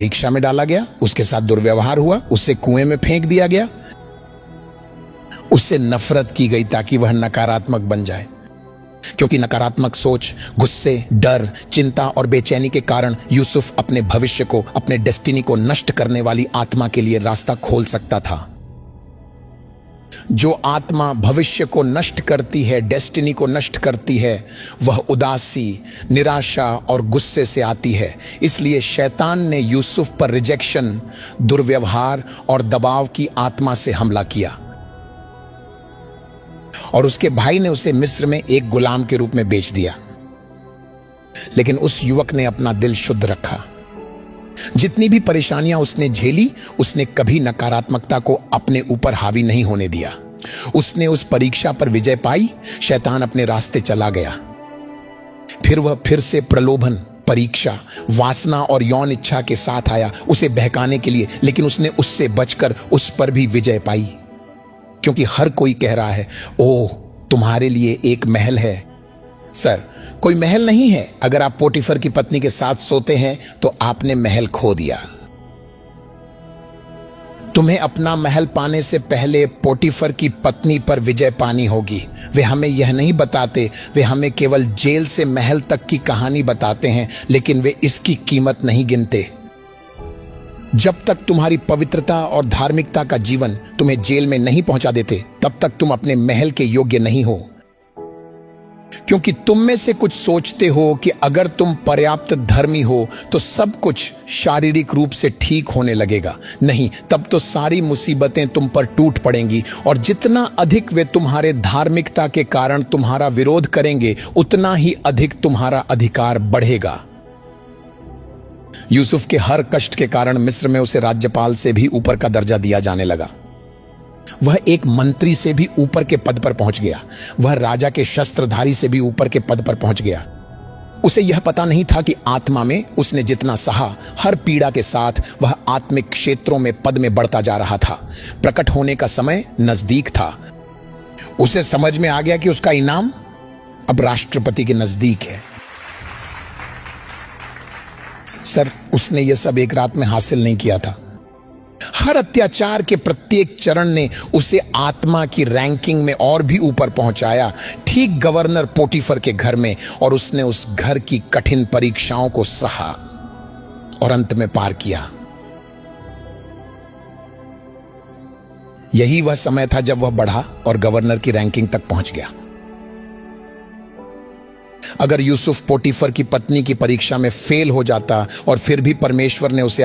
परीक्षा में डाला गया, उसके साथ दुर्व्यवहार हुआ, उससे कुएं में फेंक दिया गया, उससे नफरत की गई ताकि वह नकारात्मक बन जाए। क्योंकि नकारात्मक सोच, गुस्से, डर, चिंता और बेचैनी के कारण यूसुफ अपने भविष्य को, अपने डेस्टिनी को नष्ट करने वाली आत्मा के लिए रास्ता खोल सकता था। जो आत्मा भविष्य को नष्ट करती है, डेस्टिनी को नष्ट करती है, वह उदासी, निराशा और गुस्से से आती है। इसलिए शैतान ने यूसुफ पर रिजेक्शन, दुर्व्यवहार और दबाव की आत्मा से हमला किया और उसके भाई ने उसे मिस्र में एक गुलाम के रूप में बेच दिया। लेकिन उस युवक ने अपना दिल शुद्ध रखा। जितनी भी परेशानियां उसने झेली, उसने कभी नकारात्मकता को अपने ऊपर हावी नहीं होने दिया। उसने उस परीक्षा पर विजय पाई, शैतान अपने रास्ते चला गया। फिर वह फिर से प्रलोभन, परीक्षा, वासना और यौन इच्छा के साथ आया उसे बहकाने के लिए, लेकिन उसने उससे बचकर उस पर भी विजय पाई। क्योंकि हर कोई कह रहा है, ओह तुम्हारे लिए एक महल है। सर, कोई महल नहीं है। अगर आप पोटीफर की पत्नी के साथ सोते हैं तो आपने महल खो दिया। तुम्हें अपना महल पाने से पहले पोटीफर की पत्नी पर विजय पानी होगी। वे हमें यह नहीं बताते, वे हमें केवल जेल से महल तक की कहानी बताते हैं, लेकिन वे इसकी कीमत नहीं गिनते। जब तक तुम्हारी पवित्रता और धार्मिकता का जीवन तुम्हें जेल में नहीं पहुंचा देते, तब तक तुम अपने महल के योग्य नहीं हो। क्योंकि तुम में से कुछ सोचते हो कि अगर तुम पर्याप्त धर्मी हो तो सब कुछ शारीरिक रूप से ठीक होने लगेगा। नहीं, तब तो सारी मुसीबतें तुम पर टूट पड़ेंगी, और जितना अधिक वे तुम्हारे धार्मिकता के कारण तुम्हारा विरोध करेंगे, उतना ही अधिक तुम्हारा अधिकार बढ़ेगा। यूसुफ के हर कष्ट के कारण मिस्र में उसे राज्यपाल से भी ऊपर का दर्जा दिया जाने लगा। वह एक मंत्री से भी ऊपर के पद पर पहुंच गया। वह राजा के शस्त्रधारी से भी ऊपर के पद पर पहुंच गया। उसे यह पता नहीं था कि आत्मा में उसने जितना सहा, हर पीड़ा के साथ वह आत्मिक क्षेत्रों में पद में बढ़ता जा रहा था। प्रकट होने का समय नजदीक था। उसे समझ में आ गया कि उसका इनाम अब राष्ट्रपति के नजदीक है। सर, उसने यह सब एक रात में हासिल नहीं किया था। हर अत्याचार के प्रत्येक चरण ने उसे आत्मा की रैंकिंग में और भी ऊपर पहुंचाया, ठीक गवर्नर पोटीफर के घर में, और उसने उस घर की कठिन परीक्षाओं को सहा और अंत में पार किया। यही वह समय था जब वह बढ़ा और गवर्नर की रैंकिंग तक पहुंच गया। अगर यूसुफ पोटीफर की पत्नी की परीक्षा में फेल हो जाता और फिर भी परमेश्वर ने उसे